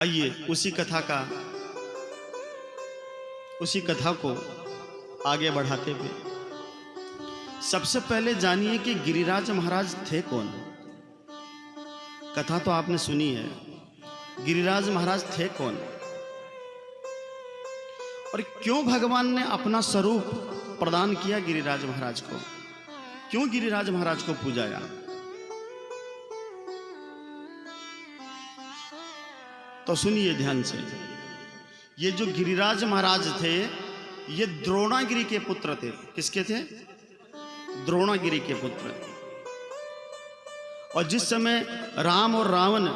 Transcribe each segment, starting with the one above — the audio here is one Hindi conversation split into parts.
आइए उसी कथा को आगे बढ़ाते हुए सबसे पहले जानिए कि गिरिराज महाराज थे कौन। कथा तो आपने सुनी है, गिरिराज महाराज थे कौन और क्यों भगवान ने अपना स्वरूप प्रदान किया गिरिराज महाराज को, क्यों गिरिराज महाराज को पूजाया। तो सुनिए ध्यान से, ये जो गिरिराज महाराज थे ये द्रोणागिरि के पुत्र थे। किसके थे? द्रोणागिरि के पुत्र। और जिस समय राम और रावण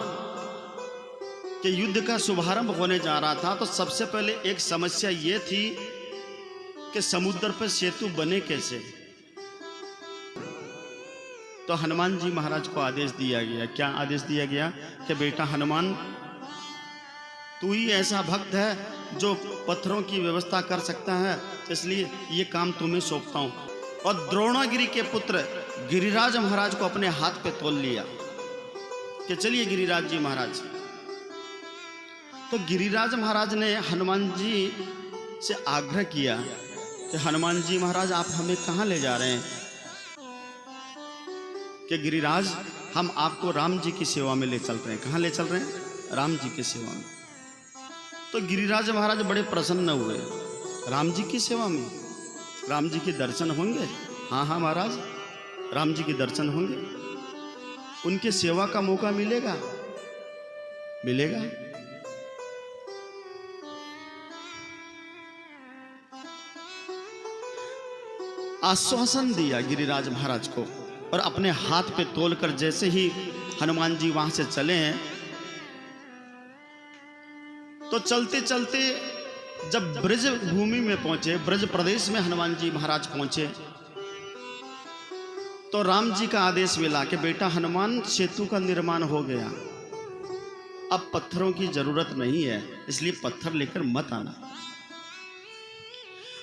के युद्ध का शुभारंभ होने जा रहा था तो सबसे पहले एक समस्या ये थी कि समुद्र पर सेतु बने कैसे। तो हनुमान जी महाराज को आदेश दिया गया। क्या आदेश दिया गया? कि बेटा हनुमान, तू ही ऐसा भक्त है जो पत्थरों की व्यवस्था कर सकता है, इसलिए ये काम तुम्हें सौंपता हूं। और द्रोणागिरि के पुत्र गिरिराज महाराज को अपने हाथ पे तोल लिया कि चलिए गिरिराज जी महाराज। तो गिरिराज महाराज ने हनुमान जी से आग्रह किया कि हनुमान जी महाराज आप हमें कहां ले जा रहे हैं? कि गिरिराज हम आपको राम जी की सेवा में ले चल रहे हैं। कहां ले चल रहे हैं? राम जी की सेवा में। तो गिरिराज महाराज बड़े प्रसन्न हुए। राम जी की सेवा में राम जी के दर्शन होंगे? हाँ हाँ महाराज, राम जी के दर्शन होंगे, उनके सेवा का मौका मिलेगा। आश्वासन दिया गिरिराज महाराज को और अपने हाथ पे तोलकर जैसे ही हनुमान जी वहां से चले हैं तो चलते चलते जब ब्रज भूमि में पहुंचे, ब्रज प्रदेश में हनुमान जी महाराज पहुंचे तो राम जी का आदेश मिला कि बेटा हनुमान, सेतु का निर्माण हो गया, अब पत्थरों की जरूरत नहीं है, इसलिए पत्थर लेकर मत आना।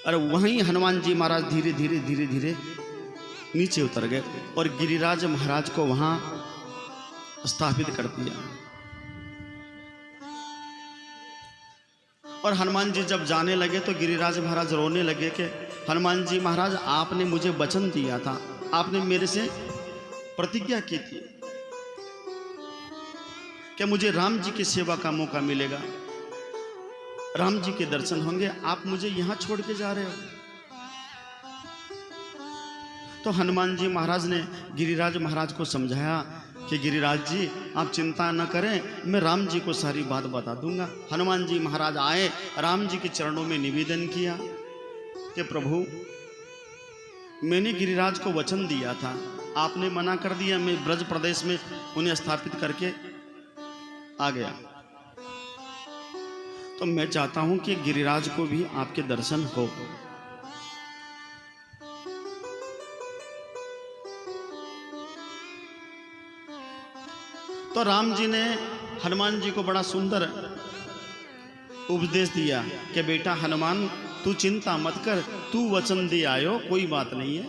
और वहीं हनुमान जी महाराज धीरे धीरे नीचे उतर गए और गिरिराज महाराज को वहां स्थापित कर दिया। और हनुमान जी जब जाने लगे तो गिरिराज महाराज रोने लगे कि हनुमान जी महाराज, आपने मुझे वचन दिया था, आपने मेरे से प्रतिज्ञा की थी कि मुझे राम जी की सेवा का मौका मिलेगा, राम जी के दर्शन होंगे, आप मुझे यहां छोड़ के जा रहे हो। तो हनुमान जी महाराज ने गिरिराज महाराज को समझाया कि गिरिराज जी आप चिंता न करें, मैं राम जी को सारी बात बता दूंगा। हनुमान जी महाराज आए, राम जी के चरणों में निवेदन किया कि प्रभु, मैंने गिरिराज को वचन दिया था, आपने मना कर दिया, मैं ब्रज प्रदेश में उन्हें स्थापित करके आ गया, तो मैं चाहता हूं कि गिरिराज को भी आपके दर्शन हो। तो राम जी ने हनुमान जी को बड़ा सुंदर उपदेश दिया कि बेटा हनुमान, तू चिंता मत कर, तू वचन दे आयो, कोई बात नहीं है,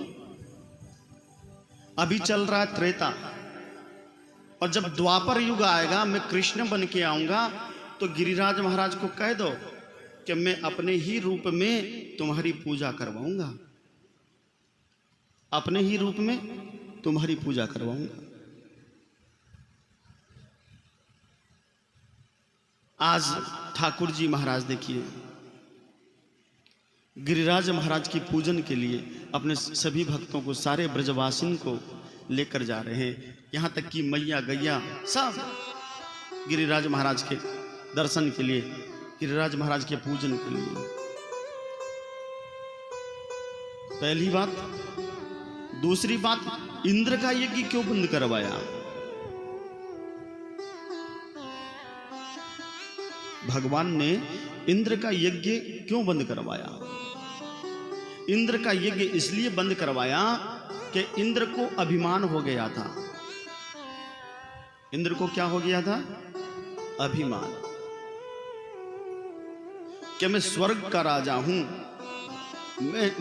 अभी चल रहा है त्रेता, और जब द्वापर युग आएगा मैं कृष्ण बन के आऊंगा, तो गिरिराज महाराज को कह दो कि मैं अपने ही रूप में तुम्हारी पूजा करवाऊंगा, अपने ही रूप में तुम्हारी पूजा करवाऊंगा। आज ठाकुर जी महाराज देखिए गिरिराज महाराज की पूजन के लिए अपने सभी भक्तों को, सारे ब्रजवासियों को लेकर जा रहे हैं, यहाँ तक कि मैया गैया सब गिरिराज महाराज के दर्शन के लिए, गिरिराज महाराज के पूजन के लिए। पहली बात। दूसरी बात, इंद्र का यज्ञ क्यों बंद करवाया? भगवान ने इंद्र का यज्ञ क्यों बंद करवाया? इंद्र का यज्ञ इसलिए बंद करवाया कि इंद्र को अभिमान हो गया था। इंद्र को क्या हो गया था? अभिमान, कि मैं स्वर्ग का राजा हूं,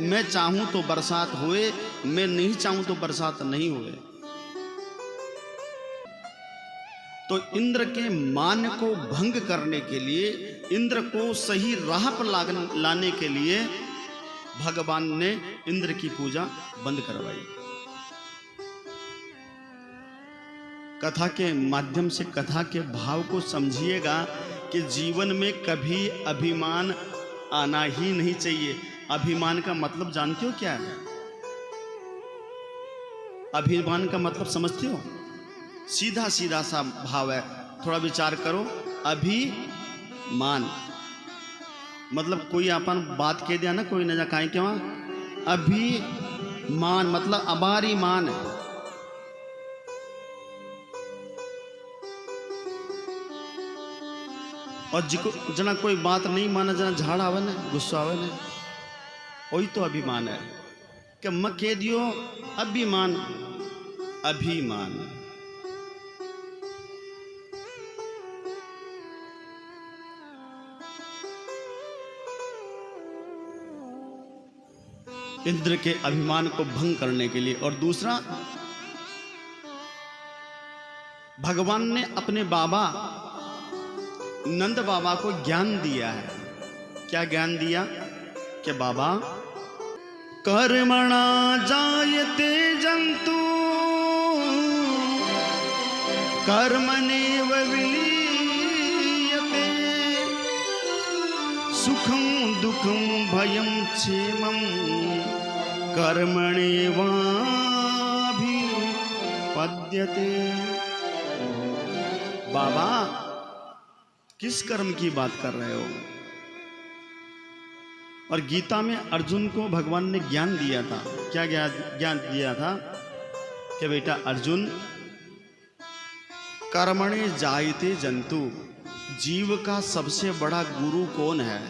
मैं चाहूं तो बरसात हुए, मैं नहीं चाहूं तो बरसात नहीं हुए। तो इंद्र के मान को भंग करने के लिए, इंद्र को सही राह पर लाने के लिए भगवान ने इंद्र की पूजा बंद करवाई। कथा के माध्यम से कथा के भाव को समझिएगा कि जीवन में कभी अभिमान आना ही नहीं चाहिए। अभिमान का मतलब जानते हो क्या है? अभिमान का मतलब समझते हो? सीधा सीधा सा भाव है, थोड़ा विचार करो। अभिमान मतलब कोई अपन बात कह दिया ना, कोई न जा कहीं के वहां अभिमान मतलब अबारी मान। और जिको जना कोई बात नहीं माना, जना झाड़ आवे ना, गुस्सा आवे ना, वही तो अभिमान है। कि मैं कह दियो अभिमान, अभिमान। इंद्र के अभिमान को भंग करने के लिए। और दूसरा, भगवान ने अपने बाबा नंद बाबा को ज्ञान दिया है। क्या ज्ञान दिया? कि बाबा कर्मणा जायते जंतु कर्मणेव विलीयते सुखं दुखं भयं क्षेमं कर्मणेवाभिपद्यते। बाबा किस कर्म की बात कर रहे हो? और गीता में अर्जुन को भगवान ने ज्ञान दिया था। क्या ज्ञान दिया था? कि बेटा अर्जुन, कर्मणे जायते जंतु, जीव का सबसे बड़ा गुरु कौन है?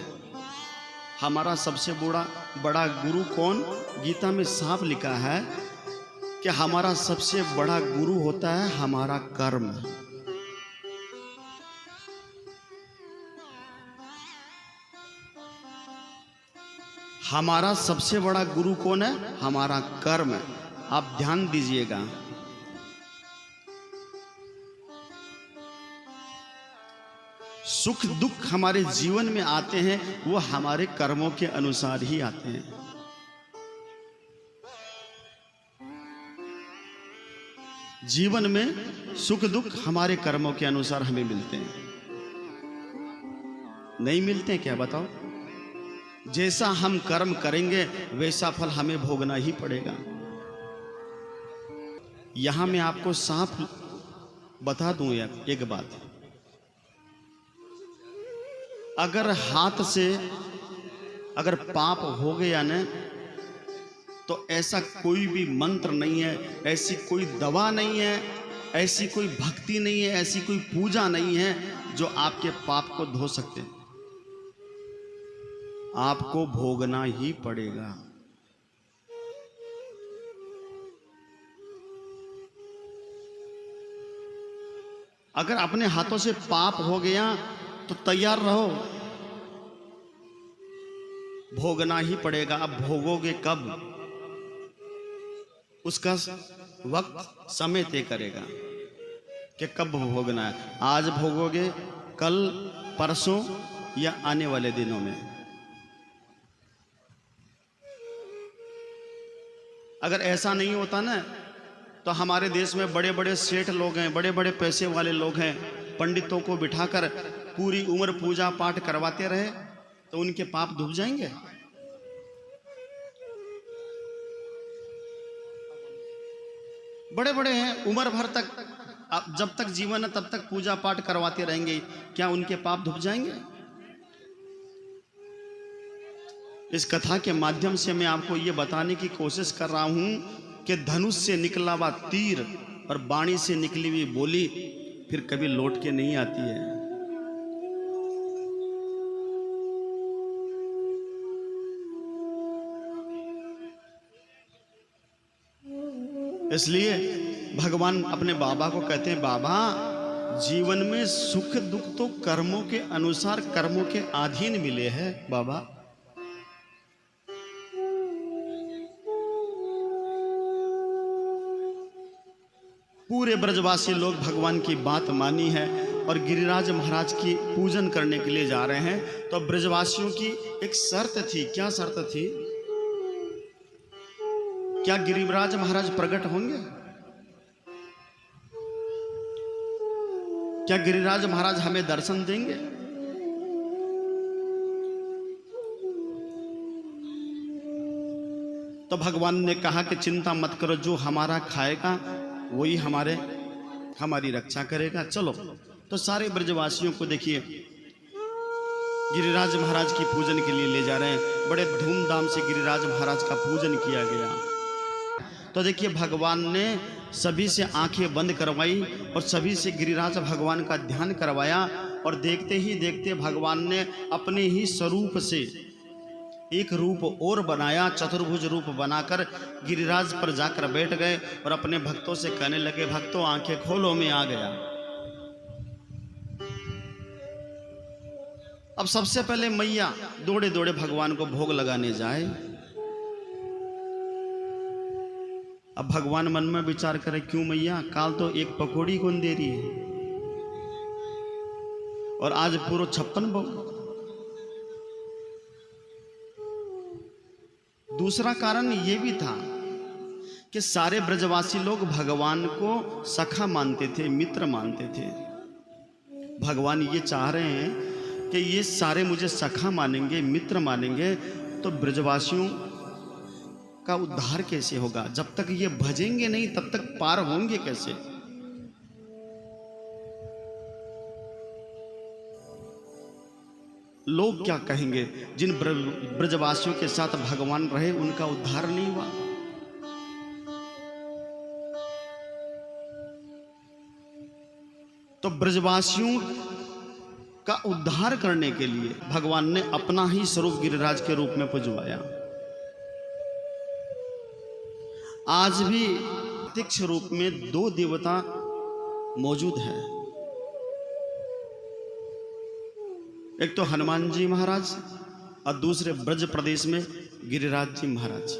हमारा सबसे बड़ा गुरु कौन? गीता में साफ लिखा है कि हमारा सबसे बड़ा गुरु होता है हमारा कर्म। हमारा सबसे बड़ा गुरु कौन है? हमारा कर्म। आप ध्यान दीजिएगा, सुख दुख हमारे जीवन में आते हैं वो हमारे कर्मों के अनुसार ही आते हैं। जीवन में सुख दुख हमारे कर्मों के अनुसार हमें मिलते हैं। नहीं मिलते क्या? बताओ। जैसा हम कर्म करेंगे वैसा फल हमें भोगना ही पड़ेगा। यहां मैं आपको साफ बता दूं यार एक बात, अगर हाथ से अगर पाप हो गया ना, तो ऐसा कोई भी मंत्र नहीं है, ऐसी कोई दवा नहीं है, ऐसी कोई भक्ति नहीं है, ऐसी कोई पूजा नहीं है जो आपके पाप को धो सकते। आपको भोगना ही पड़ेगा। अगर अपने हाथों से पाप हो गया तो तैयार रहो, भोगना ही पड़ेगा। अब भोगोगे कब? उसका वक्त समय तय करेगा कि कब भोगना है। आज भोगोगे, कल, परसों या आने वाले दिनों में। अगर ऐसा नहीं होता ना, तो हमारे देश में बड़े बड़े सेठ लोग हैं, बड़े बड़े पैसे वाले लोग हैं, पंडितों को बिठाकर पूरी उम्र पूजा पाठ करवाते रहे तो उनके पाप धुप जाएंगे। बड़े बड़े हैं, उम्र भर तक, जब तक जीवन है तब तक पूजा पाठ करवाते रहेंगे, क्या उनके पाप धुप जाएंगे? इस कथा के माध्यम से मैं आपको ये बताने की कोशिश कर रहा हूं कि धनुष से निकला हुआ तीर और वाणी से निकली हुई बोली फिर कभी लौट के नहीं आती है। इसलिए भगवान अपने बाबा को कहते हैं, बाबा जीवन में सुख दुख तो कर्मों के अनुसार, कर्मों के अधीन मिले हैं बाबा। पूरे ब्रजवासी लोग भगवान की बात मानी है और गिरिराज महाराज की पूजन करने के लिए जा रहे हैं। तो ब्रजवासियों की एक शर्त थी। क्या शर्त थी? क्या गिरिराज महाराज प्रकट होंगे? क्या गिरिराज महाराज हमें दर्शन देंगे? तो भगवान ने कहा कि चिंता मत करो, जो हमारा खाएगा वही हमारी रक्षा करेगा। चलो। तो सारे ब्रजवासियों को देखिए गिरिराज महाराज की पूजन के लिए ले जा रहे हैं। बड़े धूमधाम से गिरिराज महाराज का पूजन किया गया। तो देखिए भगवान ने सभी से आंखें बंद करवाई और सभी से गिरिराज भगवान का ध्यान करवाया। और देखते ही देखते भगवान ने अपने ही स्वरूप से एक रूप और बनाया, चतुर्भुज रूप बनाकर गिरिराज पर जाकर बैठ गए और अपने भक्तों से कहने लगे, भक्तों आंखें खोलो, मैं आ गया। अब सबसे पहले मैया दौड़े दौड़े भगवान को भोग लगाने जाए। अब भगवान मन में विचार करे, क्यों मैया, काल तो एक पकौड़ी कौन दे रही है और आज पूरा 56 भोग। दूसरा कारण ये भी था कि सारे ब्रजवासी लोग भगवान को सखा मानते थे, मित्र मानते थे। भगवान ये चाह रहे हैं कि ये सारे मुझे सखा मानेंगे, मित्र मानेंगे, तो ब्रजवासियों का उद्धार कैसे होगा? जब तक ये भजेंगे नहीं तब तक पार होंगे कैसे? लोग क्या कहेंगे? जिन ब्रजवासियों के साथ भगवान रहे उनका उद्धार नहीं हुआ। तो ब्रजवासियों का उद्धार करने के लिए भगवान ने अपना ही स्वरूप गिरिराज के रूप में पुजवाया। आज भी प्रत्यक्ष रूप में 2 देवता मौजूद हैं। एक तो हनुमान जी महाराज और दूसरे ब्रज प्रदेश में गिरिराज जी महाराज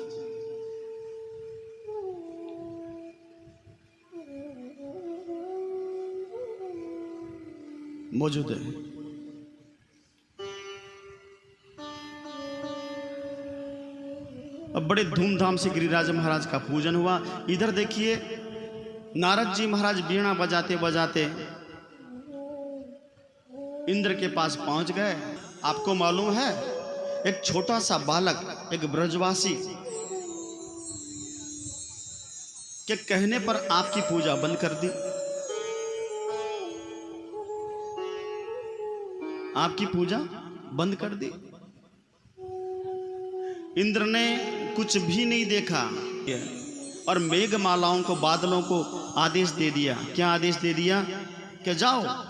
मौजूद है। अब बड़े धूमधाम से गिरिराज महाराज का पूजन हुआ। इधर देखिए नारद जी महाराज वीणा बजाते बजाते इंद्र के पास पहुंच गए। आपको मालूम है, एक छोटा सा बालक, एक ब्रजवासी के कहने पर आपकी पूजा बंद कर दी। आपकी पूजा बंद कर दी। इंद्र ने कुछ भी नहीं देखा और मेघमालाओं को, बादलों को आदेश दे दिया। क्या आदेश दे दिया? कि जाओ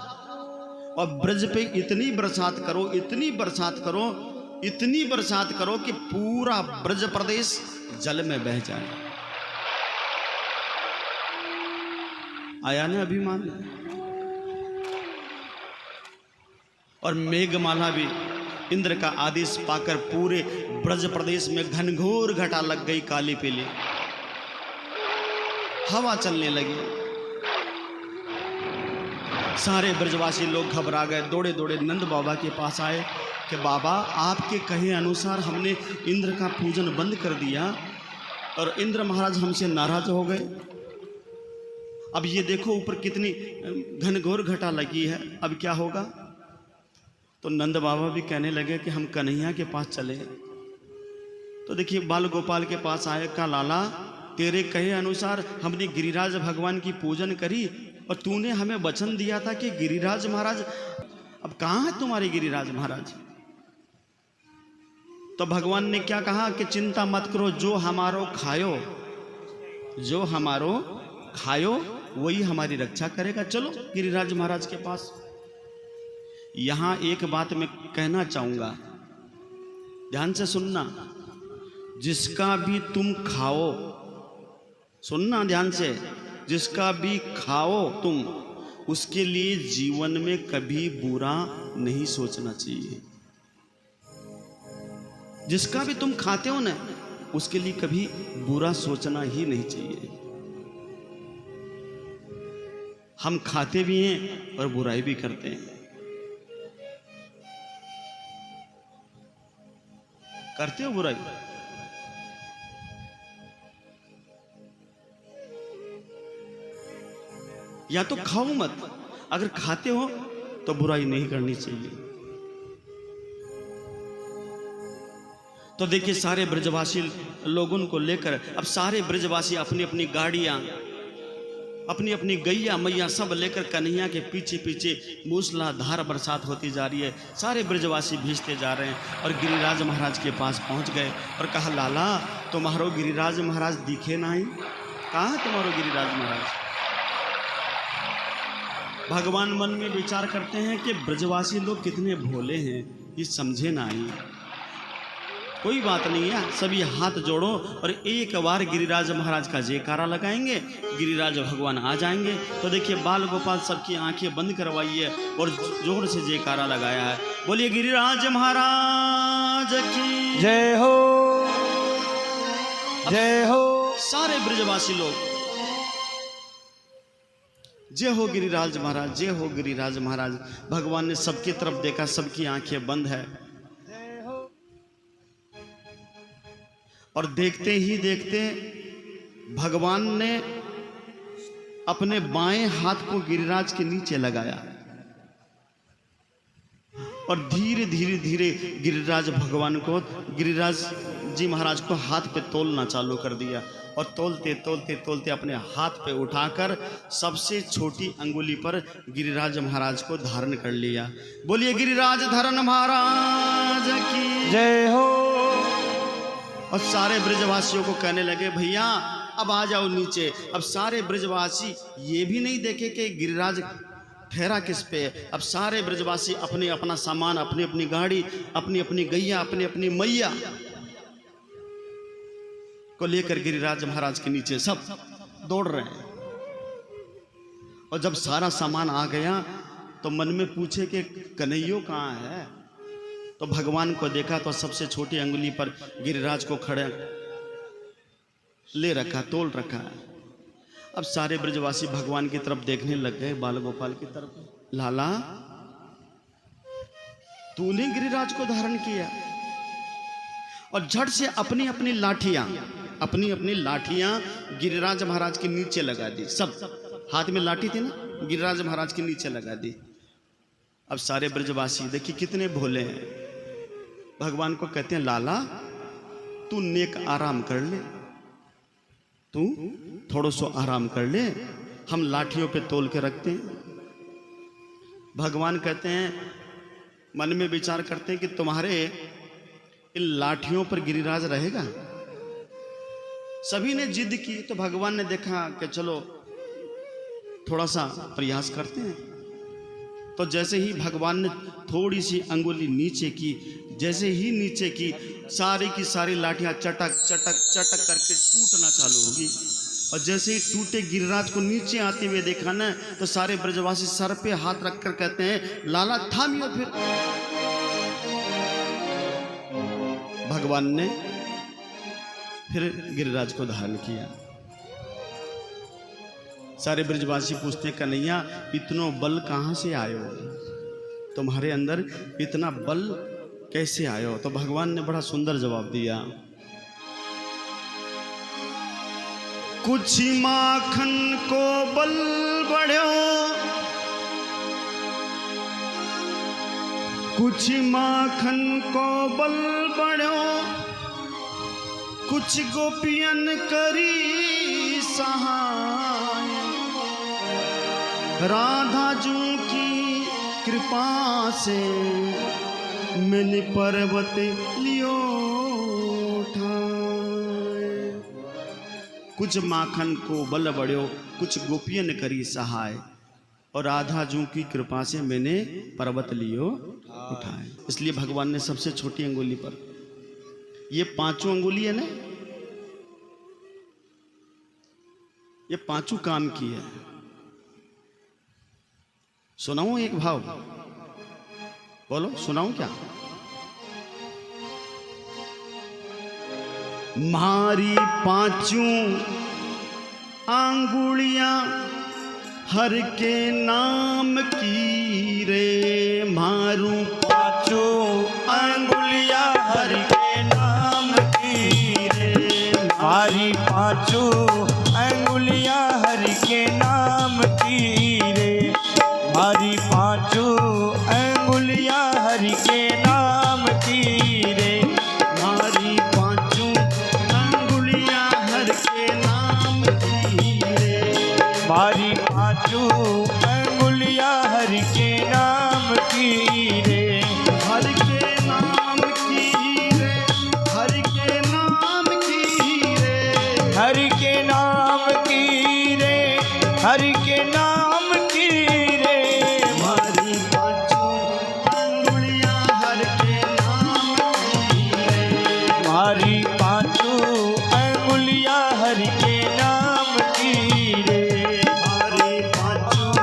और ब्रज पे इतनी बरसात करो, इतनी बरसात करो, इतनी बरसात करो कि पूरा ब्रज प्रदेश जल में बह जाए। आया ने अभिमान। और मेघमाला भी इंद्र का आदेश पाकर पूरे ब्रज प्रदेश में घनघोर घटा लग गई, काली पीली हवा चलने लगी। सारे ब्रजवासी लोग घबरा गए, दौड़े दौड़े नंद बाबा के पास आए कि बाबा आपके कहे अनुसार हमने इंद्र का पूजन बंद कर दिया और इंद्र महाराज हमसे नाराज हो गए। अब ये देखो ऊपर कितनी घनघोर घटा लगी है, अब क्या होगा? तो नंद बाबा भी कहने लगे कि हम कन्हैया के पास चले। तो देखिए बाल गोपाल के पास आए, का लाला तेरे कहे अनुसार हमने गिरिराज भगवान की पूजन करी और तूने हमें वचन दिया था कि गिरिराज महाराज, अब कहाँ है तुम्हारे गिरिराज महाराज? तो भगवान ने क्या कहा कि चिंता मत करो, जो हमारो खायो, जो हमारो खायो वही हमारी रक्षा करेगा। चलो गिरिराज महाराज के पास। यहां एक बात मैं कहना चाहूंगा, ध्यान से सुनना। जिसका भी तुम खाओ, सुनना ध्यान से, जिसका भी खाओ तुम, उसके लिए जीवन में कभी बुरा नहीं सोचना चाहिए। जिसका भी तुम खाते हो ना, उसके लिए कभी बुरा सोचना ही नहीं चाहिए। हम खाते भी हैं और बुराई भी करते हैं। करते हो बुराई? या तो खाओ मत, अगर खाते हो तो बुराई नहीं करनी चाहिए। तो देखिए सारे ब्रजवासी लोगों को लेकर अब सारे ब्रजवासी अपनी अपनी गाड़ियां, अपनी अपनी गैया मैया सब लेकर कन्हैया के पीछे पीछे मूसलाधार बरसात होती जा रही है। सारे ब्रजवासी भीजते जा रहे हैं और गिरिराज महाराज के पास पहुंच गए और कहा, लाला तुम्हारो गिरिराज महाराज दिखे नहीं, कहाँ है तुम्हारो गिरिराज महाराज? भगवान मन में विचार करते हैं कि ब्रजवासी लोग कितने भोले हैं, ये समझे नहीं। कोई बात नहीं है, सभी हाथ जोड़ो और एक बार गिरिराज महाराज का जयकारा लगाएंगे, गिरिराज भगवान आ जाएंगे। तो देखिए बाल गोपाल सबकी आंखें बंद करवाइए और जोर से जयकारा लगाया है। बोलिए गिरिराज महाराज की जय हो, जय हो। सारे ब्रजवासी लोग जय हो गिरिराज महाराज, जय हो गिरिराज महाराज। भगवान ने सबकी तरफ देखा, सबकी आंखें बंद है और देखते ही देखते भगवान ने अपने बाएं हाथ को गिरिराज के नीचे लगाया और धीरे धीरे धीरे गिरिराज भगवान को, गिरिराज जी महाराज को हाथ पे तोलना चालू कर दिया और तोलते तोलते तोलते अपने हाथ पे उठाकर सबसे छोटी अंगुली पर गिरिराज महाराज को धारण कर लिया। बोलिए गिरिराज धरण महाराज की जय हो। और सारे ब्रजवासियों को कहने लगे, भैया अब आ जाओ नीचे। अब सारे ब्रजवासी ये भी नहीं देखे कि गिरिराज ठहरा किस पे। अब सारे ब्रजवासी अपने अपना सामान, अपनी अपनी गाड़ी, अपनी अपनी गैया, अपनी अपनी मैया को लेकर गिरिराज महाराज के नीचे सब दौड़ रहे हैं। और जब सारा सामान आ गया तो मन में पूछे कि कन्हैया कहाँ है। तो भगवान को देखा तो सबसे छोटी अंगुली पर गिरिराज को खड़े ले रखा, तोल रखा है। अब सारे ब्रजवासी भगवान की तरफ देखने लग गए, बाल गोपाल की तरफ। लाला तूने गिरिराज को धारण किया? और झट से अपनी अपनी लाठियां गिरिराज महाराज के नीचे लगा दी। सब हाथ में लाठी थी ना, गिरिराज महाराज के नीचे लगा दी। अब सारे ब्रजवासी देखिए कितने भोले हैं, भगवान को कहते हैं, लाला तू नेक आराम कर ले, तू थोड़ा सो आराम कर ले, हम लाठियों पे तोल के रखते हैं। भगवान कहते हैं, मन में विचार करते हैं कि तुम्हारे इन लाठियों पर गिरिराज रहेगा। सभी ने जिद की तो भगवान ने देखा कि चलो थोड़ा सा प्रयास करते हैं। तो जैसे ही भगवान ने थोड़ी सी अंगुली नीचे की, जैसे ही नीचे की, सारी की सारी लाठियां चटक चटक चटक करके टूटना चालू होगी। और जैसे ही टूटे गिरिराज को नीचे आते हुए देखा ना, तो सारे ब्रजवासी सर पे हाथ रखकर कहते हैं, लाला थामियो। फिर भगवान ने फिर गिरिराज को धारण किया। सारे ब्रजवासी पूछते, कन्हैया इतना बल कहाँ से आयो, तुम्हारे अंदर इतना बल कैसे आयो? तो भगवान ने बड़ा सुंदर जवाब दिया, कुछ माखन को बल बढ़्यो, कुछ माखन को बल बढ़्यो, कुछ गोपियन करी सहाय, राधा जू की कृपा से मैंने पर्वत लियो उठाए। कुछ माखन को बल बढ़्यो, कुछ गोपियन करी सहाय, और राधा जू की कृपा से मैंने पर्वत लियो उठाए। इसलिए भगवान ने सबसे छोटी अंगुली पर, ये पांचों अंगुली है ना, ये पांचों काम की है। सुनाऊं एक भाव? बोलो सुनाऊं क्या? मारी पांचों आंगुलियां हर के नाम की रे मारू पाँचो अंगुलिया हर के नाम की रे, मारी पाँचो अंगुलिया हर के नाम की रे, मारी पाँचो अंगुलिया हर के नाम की रे, मारी पांचों अंगुलियां हर के नाम की रे, मारी पाँचो अंगुलिया हर के नाम की रे, हर के नाम की रे, हर के नाम की रे, हर के नाम की रे, हर के नाम की रे, मारी पांचों अंगुलियां हर के नाम की रे, मारी पाँचो अंगुलिया हर के नाम की रे, मारी पांचों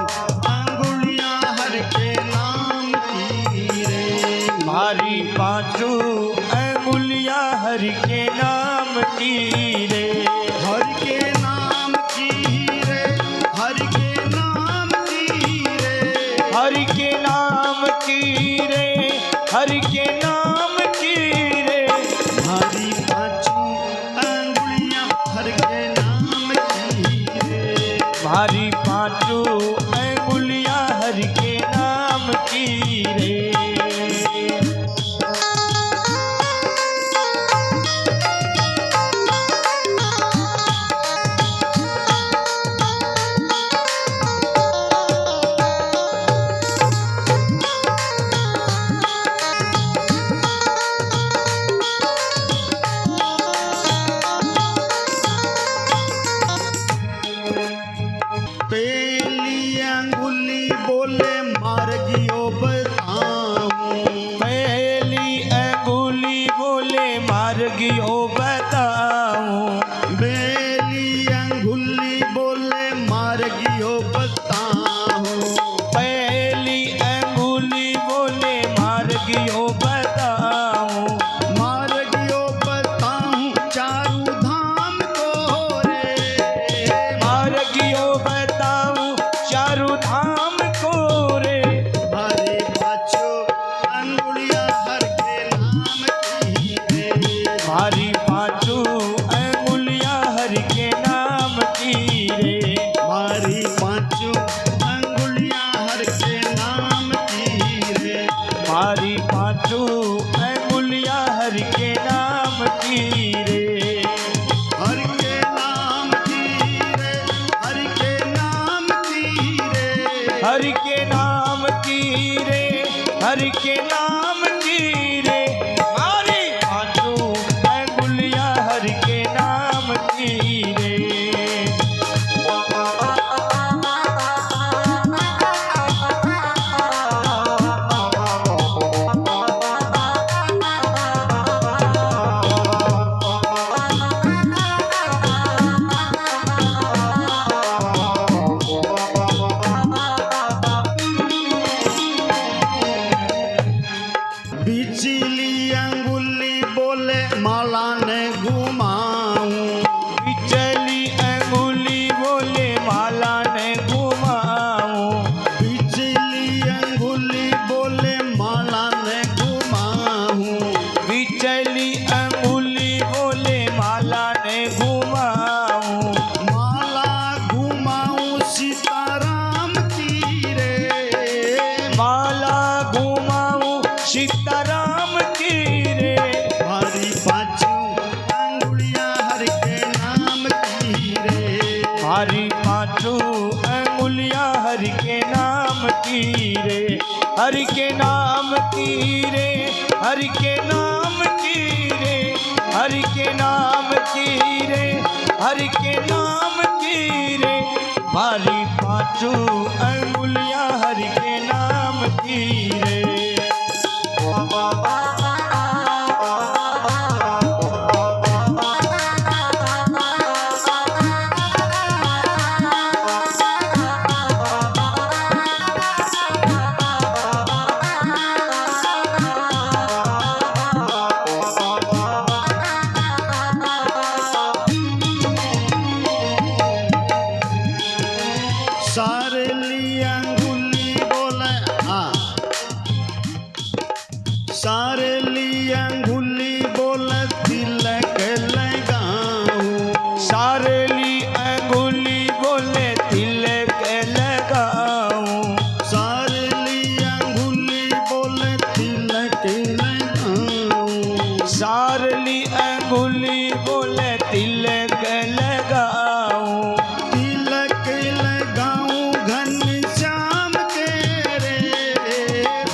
अंगुलियां हर के नाम की रे, मारी पाँचो अंगुलिया हर के नाम की रे, हर के नाम की रे, हर के नाम की रे, हर के नाम की रे, हर के नाम की रे, मारी पांचों अंगुलियां हर के नाम की रे, मारी पाँचो अंगुलिया हर के नाम की रे। पहली अंगुली बोले मार्गियो बताऊं, पहली अंगुली बोले मार्गियो बताऊं, पहली अंगुली बोले मार्गियो बताऊं, पहली अंगुली बोले मार्गियो बताऊं, मार्गियो बताऊं चारू धाम को रे, मार्गियो बताऊं चारू धाम को रे, मारी पांचों अंगुलियां हर के नाम की रे, मारी पाँचो अंगुलिया हर के नाम की रे, मारी पांचों अंगुलियां हर के नाम की रे, मारी पाँचो अंगुलिया हर के नाम की रे, हर के नाम की रे, हर के नाम की रे, हर के नाम की रे, हर के नाम की रे, मारी पाँचो अंगुलिया हर के नाम की रे। बिचली अंगुली बोले माला ने घुमाऊं, बिचली अंगुली बोले माला ने घुमाऊं, बिचली अंगुली बोले माला ने घुमाऊं, बिचली अंगुली बोले माला ने घुमाऊं, माला घुमाऊं सीताराम की रे, माला घुमाऊं सीताराम की रे, मारी पांचों अंगुलियां हर के नाम की रे, मारी पाँचो अंगुलिया हर के नाम की रे, हर के नाम की रे, हर के नाम की रे, हर के नाम की रे, हर के नाम की रे, मारी पाँचो अंगुलिया हर के नाम की रे। सारे सारली अंगुली बोल तिलक लगाऊं, सारली अंगुली बोले तिलक लगाऊं, सारली अंगुली बोल तिलक लगाऊं, सारली अंगुली बोले तिलक लगाऊं, तिलक लगाऊं घनश्याम तेरे,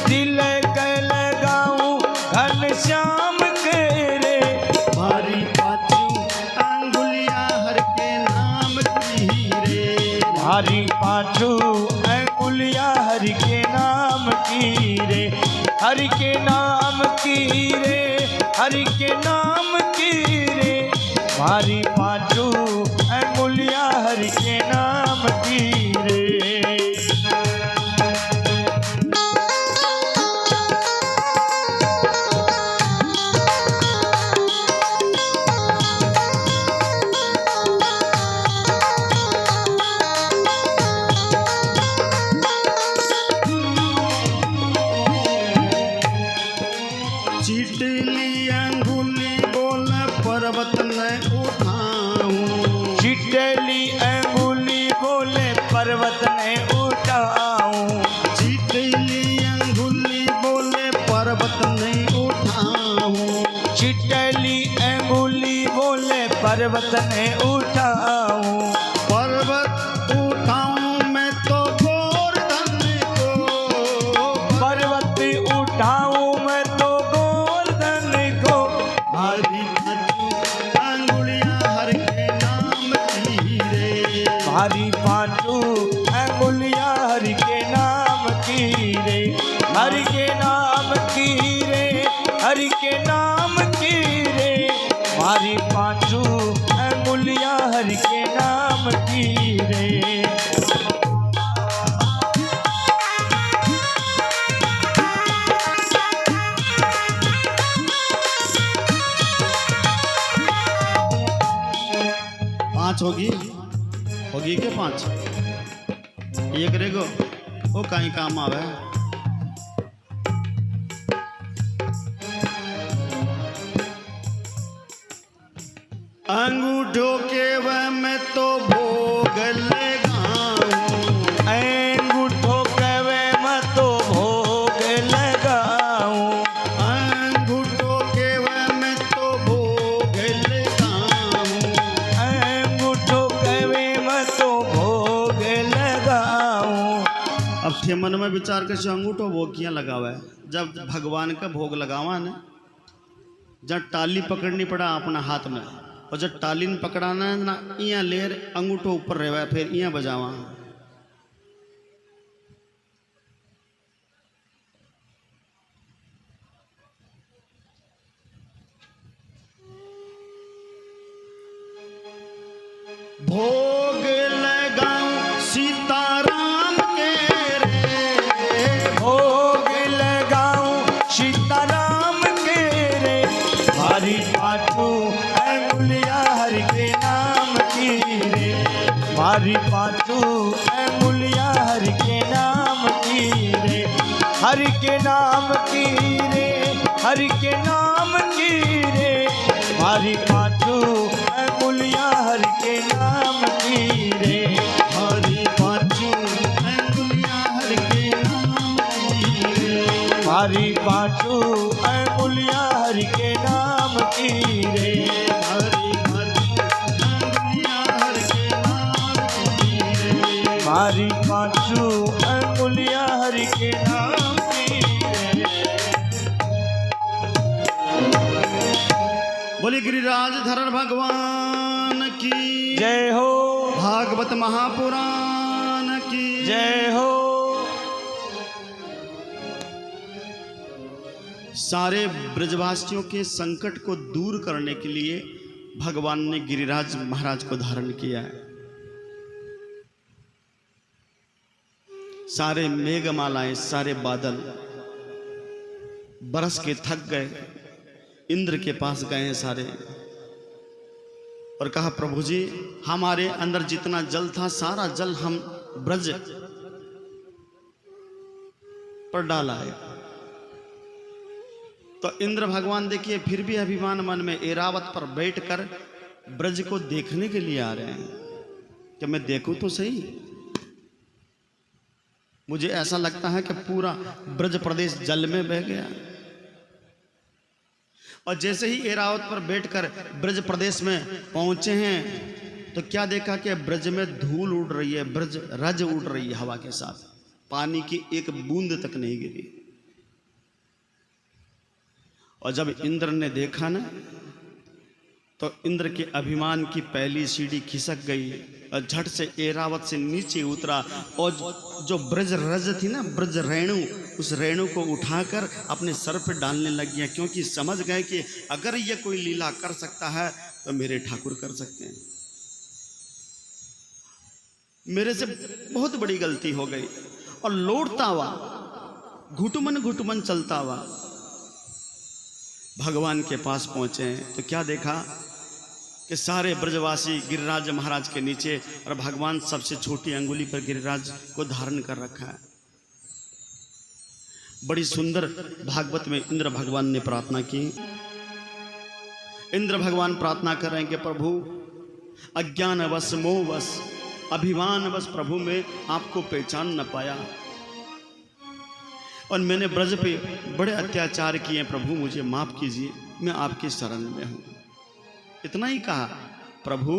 तिलक लगाऊं घनश्याम के रे, भारी पाँचों अंगुलियां हर के नाम की रे, भारी पाँचों अंगुलियां हरि के नाम की रे, हरि के नाम की रे, हरि के नाम की रे, भारी पाँचों अंगुलियां हरि के नाम की रे। चिटली अंगुली बोल पर्वत न उठाऊं, चिटली अंगुली बोले पर्वत ने उठाऊं, चिटली अंगुली बोले पर्वत न उठाऊं, चिटली अंगुली बोले पर्वत ने उठाऊं, पर्वत उठाऊं मैं तो गोवर्धन को, पर्वत उठाऊं मैं तो गोवर्धन को, भारी पाँचों अंगुलियां हर के नाम की रे, भारी पाँचों अंगुलियां हरि के नाम की रे, हरि के नाम की रे, हरि के नाम की रे, भारी पाँचों अंगुलियां हरि के नाम की रे। पाँच होगी के पाँच, एक रेगो वो कहीं काम आवे। अंगूठों के वह में तो भोग लगाऊं, अंगूठों कवे मैं तो भोग लगाऊं, अंगूठों के वह में तो भोग लगाऊं, अंगूठों कवे मैं तो भोग लगाऊं। अब थे मन में विचार कर अंगूठो भोग किया लगावा है, जब भगवान का भोग लगावा ने, जब टाली पकड़नी पड़ा अपना हाथ में, और जब टाली ने पकड़ाना है ना, इयां लेर अंगूठो ऊपर रहवा फिर इयां बजावा। भोग लगाऊं सीताराम के रे, भोग लगाऊं सीताराम के रे, भारी पाँचों अंगुलियां हरि के नाम की रे, भारी पाँचों अंगुलियां हरि के नाम की रे, हरि के नाम की रे, हरि के नाम की रे, भारी पाँचों अंगुलियां हरि के नाम की रे, हरि पाँचों अंगुलियां हर के नाम की रे, भारी पाँचों अंगुलियां हरि के नाम की रे, हरि पाँचों अंगुलियां हर के नाम की रे, भारी पाँचों अंगुलियां हरि के नाम की रे। बोले गिरिराज धरण भगवान की जय हो, भागवत महापुराण की जय हो। सारे ब्रजवासियों के संकट को दूर करने के लिए भगवान ने गिरिराज महाराज को धारण किया है। सारे मेघमालाएं, सारे बादल बरस के थक गए, इंद्र के पास गए हैं सारे, और कहा प्रभु जी हमारे अंदर जितना जल था सारा जल हम ब्रज पर डाला है। तो इंद्र भगवान देखिए फिर भी अभिमान मन में ऐरावत पर बैठकर ब्रज को देखने के लिए आ रहे हैं कि मैं देखूं तो सही। मुझे ऐसा लगता है कि पूरा ब्रज प्रदेश जल में बह गया। और जैसे ही ऐरावत पर बैठकर ब्रज प्रदेश में पहुंचे हैं तो क्या देखा कि ब्रज में धूल उड़ रही है, ब्रज रज उड़ रही है हवा के साथ, पानी की एक बूंद तक नहीं गिरी। और जब इंद्र ने देखा ना तो इंद्र के अभिमान की पहली सीढ़ी खिसक गई और झट से ऐरावत से नीचे उतरा और जो ब्रज रज थी ना, ब्रज रेणु, उस रेणु को उठाकर अपने सर पर डालने लग गया, क्योंकि समझ गए कि अगर ये कोई लीला कर सकता है तो मेरे ठाकुर कर सकते हैं। मेरे से बहुत बड़ी गलती हो गई। और लौटता हुआ घुटमन चलता हुआ भगवान के पास पहुंचे तो क्या देखा कि सारे ब्रजवासी गिरिराज महाराज के नीचे और भगवान सबसे छोटी अंगुली पर गिरिराज को धारण कर रखा है। बड़ी सुंदर भागवत में इंद्र भगवान ने प्रार्थना की। इंद्र भगवान प्रार्थना कर रहे हैं कि प्रभु अज्ञानवश मोहवश अभिमानवश प्रभु में आपको पहचान न पाया और मैंने ब्रज पे बड़े अत्याचार किए, प्रभु मुझे माफ कीजिए, मैं आपके शरण में हूं। इतना ही कहा, प्रभु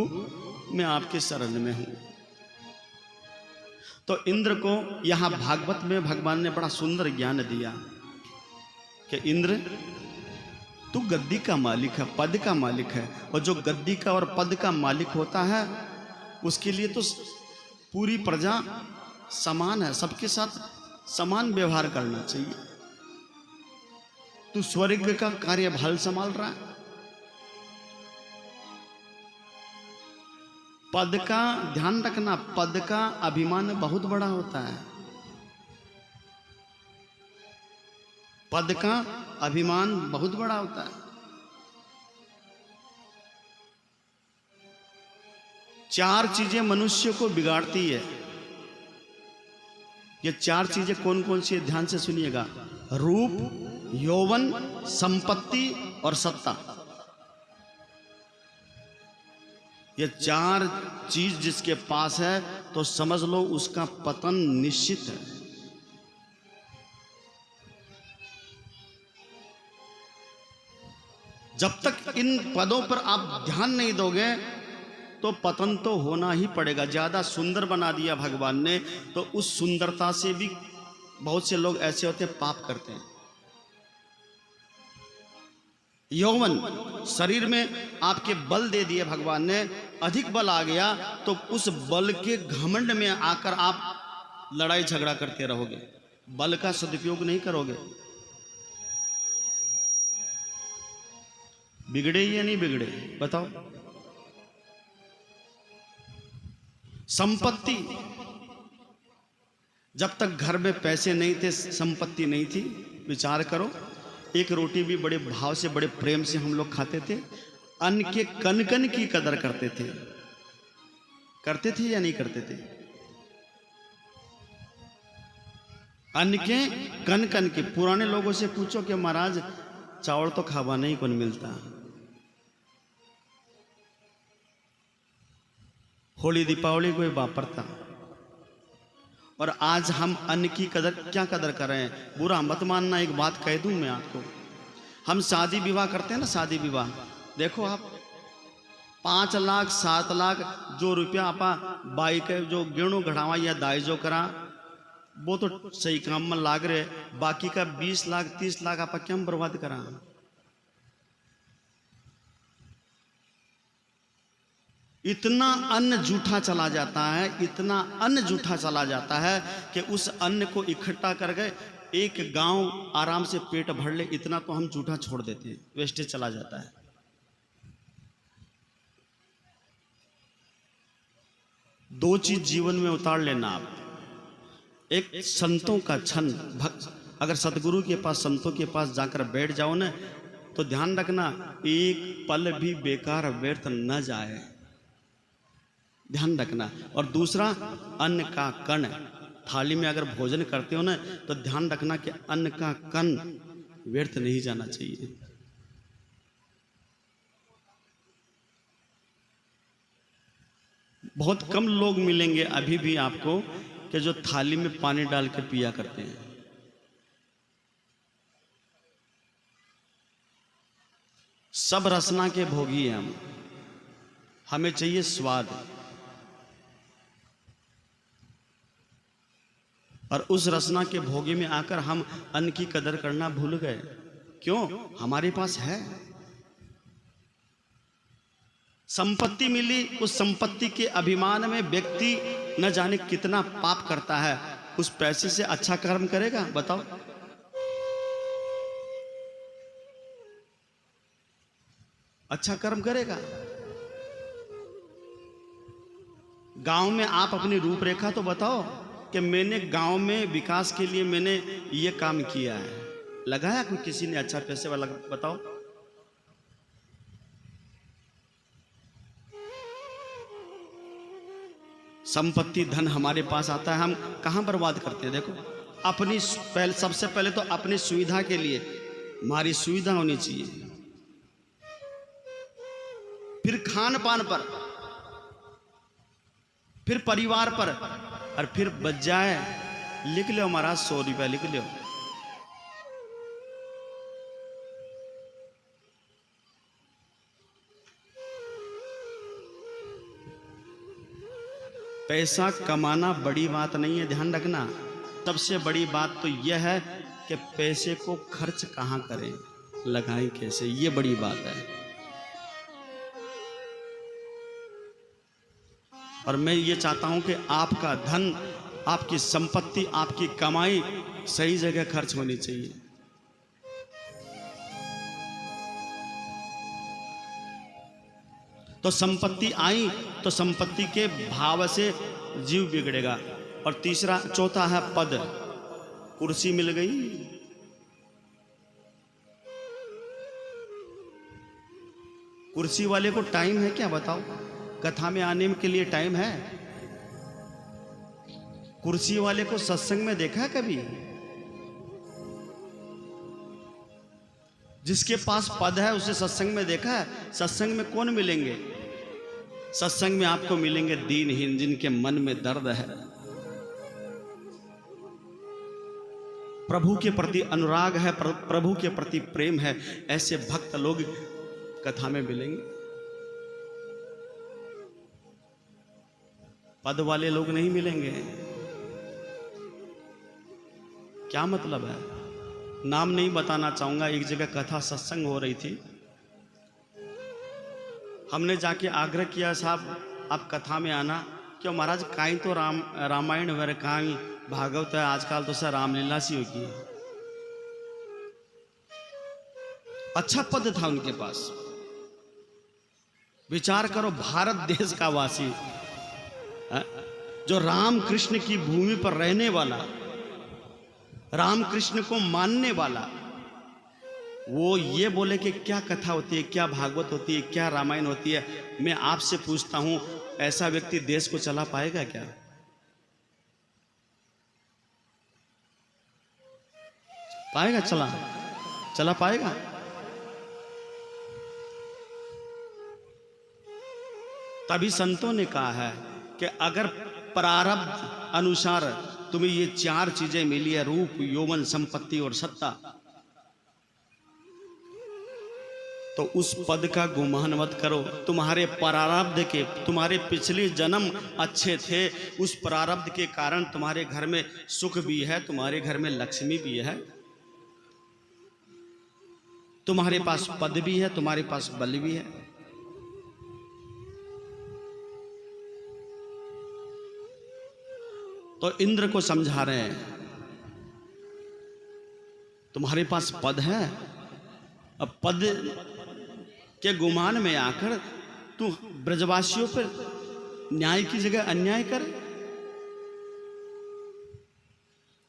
मैं आपके शरण में हूं। तो इंद्र को यहां भागवत में भगवान ने बड़ा सुंदर ज्ञान दिया कि इंद्र तू गद्दी का मालिक है, पद का मालिक है, और जो गद्दी का और पद का मालिक होता है उसके लिए तो पूरी प्रजा समान है, सबके साथ समान व्यवहार करना चाहिए। तू स्वर्ग का कार्यभार संभाल रहा है, पद का ध्यान रखना, पद का अभिमान बहुत बड़ा होता है, पद का अभिमान बहुत बड़ा होता है। चार चीजें मनुष्य को बिगाड़ती है। ये चार चीजें कौन कौन सी है, ध्यान से सुनिएगा। रूप, यौवन, संपत्ति और सत्ता। ये चार चीज जिसके पास है तो समझ लो उसका पतन निश्चित है। जब तक इन पदों पर आप ध्यान नहीं दोगे तो पतन तो होना ही पड़ेगा। ज्यादा सुंदर बना दिया भगवान ने तो उस सुंदरता से भी बहुत से लोग ऐसे होते हैं पाप करते हैं। यौवन, शरीर में आपके बल दे दिए भगवान ने, अधिक बल आ गया तो उस बल के घमंड में आकर आप लड़ाई झगड़ा करते रहोगे, बल का सदुपयोग नहीं करोगे। बिगड़े या नहीं बिगड़े बताओ। संपत्ति, जब तक घर में पैसे नहीं थे, संपत्ति नहीं थी, विचार करो, एक रोटी भी बड़े भाव से बड़े प्रेम से हम लोग खाते थे, अन्न के कन कन की कदर करते थे या नहीं करते थे? अन्न के कन कन के। पुराने लोगों से पूछो कि महाराज चावल तो खावा नहीं कौन मिलता। होली दीपावली कोई वापरता, और आज हम अन्न की कदर क्या कदर कर रहे हैं। बुरा मत मानना, एक बात कह दूं मैं आपको, हम शादी विवाह करते हैं ना, शादी विवाह देखो आप 5 लाख 7 लाख जो रुपया आपा बाई के जो गिणो घड़ावा या दाई जो करा वो तो सही काम में लाग रहे, बाकी का 20 लाख 30 लाख आपा क्या बर्बाद करा। इतना अन्न जूठा चला जाता है, इतना अन्न जूठा चला जाता है कि उस अन्न को इकट्ठा कर गए एक गांव आराम से पेट भर ले, इतना तो हम जूठा छोड़ देते हैं, वेस्टेज चला जाता है। दो चीज जीवन में उतार लेना आप, एक संतों का क्षण, अगर सतगुरु के पास संतों के पास जाकर बैठ जाओ ना तो ध्यान रखना एक पल भी बेकार व्यर्थ न जाए, ध्यान रखना। और दूसरा अन्न का कण, थाली में अगर भोजन करते हो ना तो ध्यान रखना कि अन्न का कण व्यर्थ नहीं जाना चाहिए। बहुत कम लोग मिलेंगे अभी भी आपको कि जो थाली में पानी डाल के पिया करते हैं। सब रसना के भोगी हैं हम, हमें चाहिए स्वाद। और उस रसना के भोगी में आकर हम अन्न की कदर करना भूल गए। क्यों? हमारे पास है, संपत्ति मिली, उस संपत्ति के अभिमान में व्यक्ति न जाने कितना पाप करता है। उस पैसे से अच्छा कर्म करेगा? बताओ। अच्छा कर्म करेगा? गांव में आप अपनी रूपरेखा तो बताओ कि मैंने गांव में विकास के लिए मैंने ये काम किया है, लगाया कोई किसी ने अच्छा पैसे वाला? बताओ। संपत्ति धन हमारे पास आता है, हम कहां बर्बाद करते हैं? देखो, अपनी सबसे पहले तो अपनी सुविधा के लिए हमारी सुविधा होनी चाहिए, फिर खान पान पर, फिर परिवार पर, और फिर बच जाए, लिख लो महाराज 100 रुपया लिख लो। पैसा कमाना बड़ी बात नहीं है, ध्यान रखना। सबसे बड़ी बात तो यह है कि पैसे को खर्च कहाँ करें, लगाएं कैसे, ये बड़ी बात है। और मैं ये चाहता हूं कि आपका धन, आपकी संपत्ति, आपकी कमाई सही जगह खर्च होनी चाहिए। तो संपत्ति आई तो संपत्ति के भाव से जीव बिगड़ेगा। और तीसरा, चौथा है पद। कुर्सी मिल गई, कुर्सी वाले को टाइम है क्या? बताओ, कथा में आने के लिए टाइम है? कुर्सी वाले को सत्संग में देखा है कभी? जिसके पास पद है उसे सत्संग में देखा है? सत्संग में कौन मिलेंगे? सत्संग में आपको मिलेंगे दीनहीन, जिनके मन में दर्द है, प्रभु के प्रति अनुराग है, प्रभु के प्रति प्रेम है। ऐसे भक्त लोग कथा में मिलेंगे। पद वाले लोग नहीं मिलेंगे। क्या मतलब है? नाम नहीं बताना चाहूंगा। एक जगह कथा सत्संग हो रही थी, हमने जाके आग्रह किया, साहब आप कथा में आना। क्यों महाराज? काई तो रामायण वगैरह काई भागवत है, आजकल तो सर रामलीला सी होगी। अच्छा पद था उनके पास। विचार करो, भारत देश का वासी, जो राम कृष्ण की भूमि पर रहने वाला, राम कृष्ण को मानने वाला, वो ये बोले कि क्या कथा होती है, क्या भागवत होती है, क्या रामायण होती है। मैं आपसे पूछता हूं, ऐसा व्यक्ति देश को चला पाएगा क्या? पाएगा? चला पाएगा? तभी संतों ने कहा है कि अगर प्रारब्ध अनुसार तुम्हें ये 4 चीजें मिली है, रूप, यौवन, संपत्ति और सत्ता, तो उस पद का गुमान मत करो। तुम्हारे प्रारब्ध के, तुम्हारे पिछले जन्म अच्छे थे, उस प्रारब्ध के कारण तुम्हारे घर में सुख भी है, तुम्हारे घर में लक्ष्मी भी है, तुम्हारे पास पद भी है, तुम्हारे पास बल भी है। तो इंद्र को समझा रहे हैं, तुम्हारे पास पद है, अब पद के गुमान में आकर तू ब्रजवासियों पर न्याय की जगह अन्याय कर।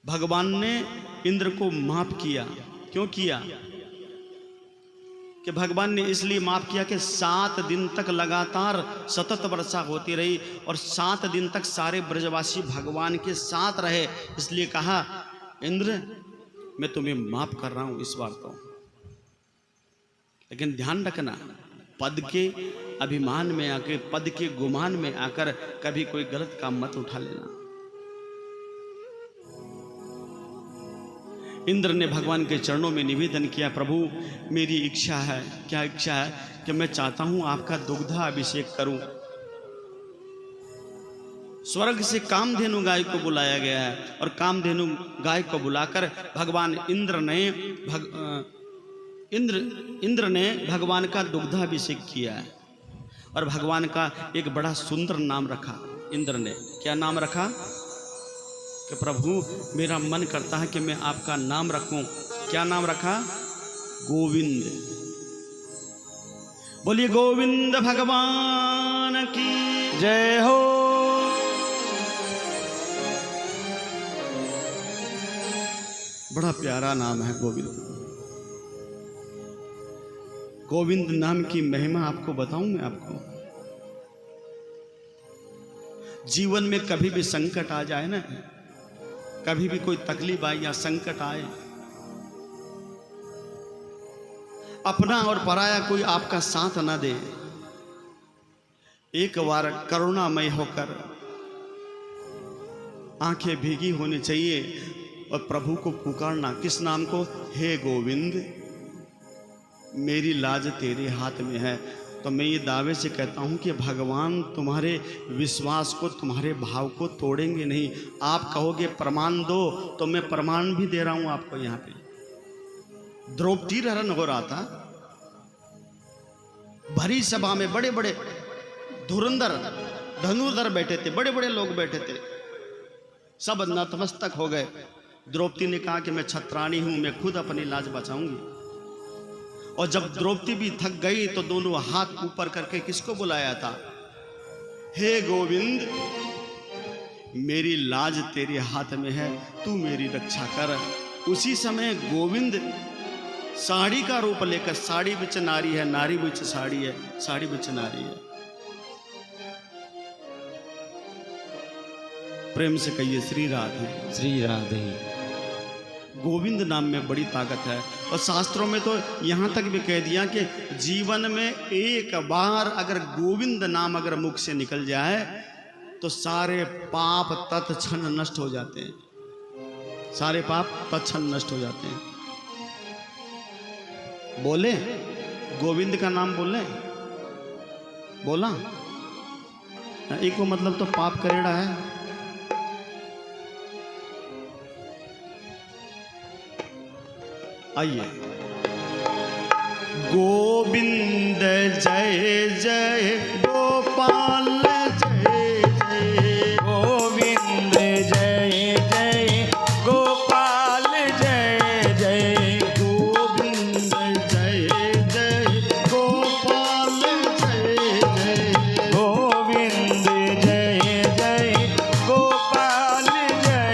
भगवान ने इंद्र को माफ किया। क्यों किया? कि भगवान ने इसलिए माफ किया कि 7 दिन तक लगातार सतत वर्षा होती रही और 7 दिन तक सारे ब्रजवासी भगवान के साथ रहे। इसलिए कहा, इंद्र मैं तुम्हें माफ कर रहा हूं इस बार तो, लेकिन ध्यान रखना पद के अभिमान में आकर, पद के गुमान में आकर कभी कोई गलत काम मत उठा लेना। इंद्र ने भगवान के चरणों में निवेदन किया, प्रभु मेरी इच्छा है। क्या इच्छा है? कि मैं चाहता हूं आपका दुग्धा अभिषेक करूं। स्वर्ग से कामधेनु गाय को बुलाया गया है और कामधेनु गाय को बुलाकर भगवान इंद्र ने भगवान का दुग्धाभिषेक किया है और भगवान का एक बड़ा सुंदर नाम रखा इंद्र ने। क्या नाम रखा? कि प्रभु मेरा मन करता है कि मैं आपका नाम रखूं। क्या नाम रखा? गोविंद। बोलिए गोविंद भगवान की जय हो। बड़ा प्यारा नाम है गोविंद। गोविंद नाम की महिमा आपको बताऊं मैं आपको। जीवन में कभी भी संकट आ जाए ना, कभी भी कोई तकलीफ आए या संकट आए, अपना और पराया कोई आपका साथ ना दे, एक बार करुणामय होकर आंखें भीगी होनी चाहिए और प्रभु को पुकारना। किस नाम को? हे गोविंद मेरी लाज तेरे हाथ में है। तो मैं ये दावे से कहता हूँ कि भगवान तुम्हारे विश्वास को, तुम्हारे भाव को तोड़ेंगे नहीं। आप कहोगे प्रमाण दो तो मैं प्रमाण भी दे रहा हूँ आपको। यहाँ पे द्रौपदी हरण हो रहा था, भरी सभा में बड़े बड़े धुरंधर धनुर्धर बैठे थे, बड़े बड़े लोग बैठे थे, सब नतमस्तक हो गए। द्रौपदी ने कहा कि मैं छत्राणी हूं, मैं खुद अपनी लाज बचाऊंगी। और जब द्रौपदी भी थक गई तो दोनों हाथ ऊपर करके किसको बुलाया था? हे गोविंद मेरी लाज तेरे हाथ में है, तू मेरी रक्षा कर। उसी समय गोविंद साड़ी का रूप लेकर, साड़ी बिच नारी है, नारी बिच साड़ी है, साड़ी बिच नारी है। प्रेम से कहिए श्री राधे। श्री राधे। गोविंद नाम में बड़ी ताकत है और शास्त्रों में तो यहाँ तक भी कह दिया कि जीवन में एक बार अगर गोविंद नाम अगर मुख से निकल जाए तो सारे पाप तत्क्षण नष्ट हो जाते हैं, सारे पाप तत्क्षण नष्ट हो जाते हैं। बोले गोविंद का नाम बोले, बोला एक को मतलब तो पाप करेड़ा है। आइए। गोविंद जय जय गोपाल जय जय, गोविंद जय जय गोपाल जय जय, गोविंद जय जय गोपाल जय जय, गोविंद जय जय गोपाल जय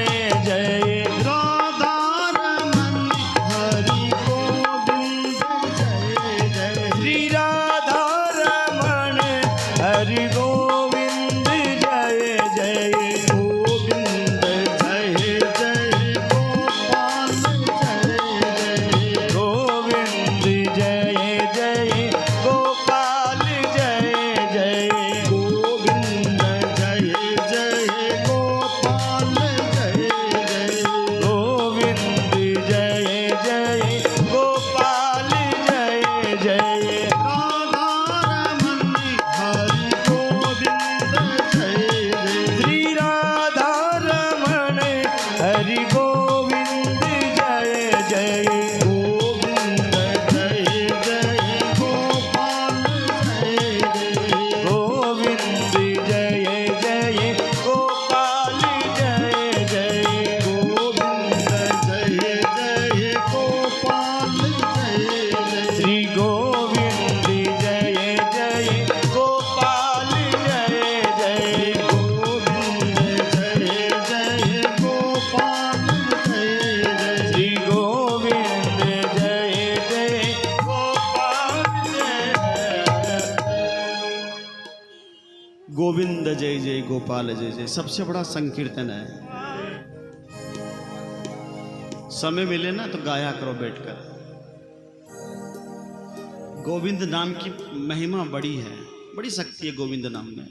जय, राधा रमन हरि गोविंद जय जय, श्री राधा रमण हरि गोविंद जय जय, गोविंद जय जय गोपाल जय जय, गोविंद जय जय गोपाल जय जय, गोविंद जय जय गोपाल जय जय, गोविंद जय जय गोपाल जय जय, राधा रमन हरि गोविंद जय जय, श्री राधा रमण हरि गोविंद जय जय, गोविंद जय जय गोपाल जय जय, गोविंद जय जय गोपाल जय जय, गोविंद जय जय गोपाल जय जय, श्री गोविंद जय जय गोपाल जय जय, गोविंद जय जय गोपाल जय जय, श्री गोविंद जय जय गोपाल जय जय। गोविंद जय जय गोपाल जय जय सबसे बड़ा संकीर्तन है। समय मिले ना तो गाया करो बैठकर। गोविंद नाम की महिमा बड़ी है, बड़ी शक्ति है गोविंद नाम में।